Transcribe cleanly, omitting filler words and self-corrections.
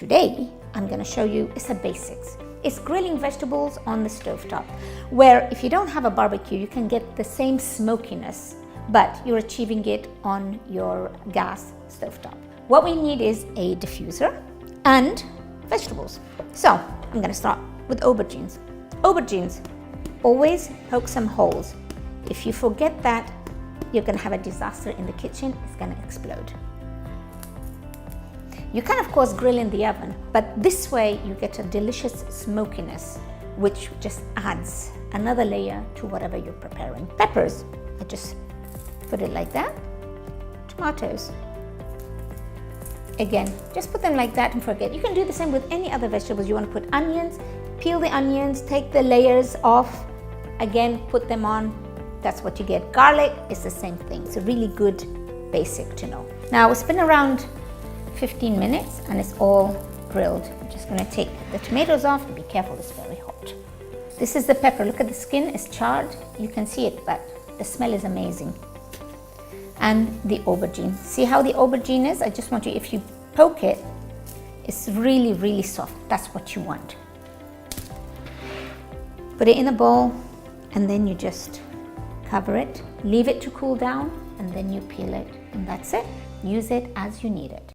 Today, I'm going to show you, it's the basics. It's grilling vegetables on the stovetop, where if you don't have a barbecue, you can get the same smokiness, but you're achieving it on your gas stovetop. What we need is a diffuser and vegetables. So I'm going to start with aubergines. Aubergines, always poke some holes. If you forget that, you're going to have a disaster in the kitchen. It's going to explode. You can, of course, grill in the oven, but this way you get a delicious smokiness, which just adds another layer to whatever you're preparing. Peppers, I just put it like that. Tomatoes, again, just put them like that and forget. You can do the same with any other vegetables. You want to put onions, peel the onions, take the layers off, again, put them on. That's what you get. Garlic is the same thing. It's a really good basic to know. Now it's been around 15 minutes and it's all grilled. I'm just going to take the tomatoes off. Be careful, it's very hot. This is the pepper. Look at the skin, it's charred. You can see it, but the smell is amazing. And the aubergine. See how the aubergine is? I just want you, if you poke it, it's really, really soft. That's what you want. Put it in a bowl and then you just cover it, leave it to cool down, and then you peel it. And that's it. Use it as you need it.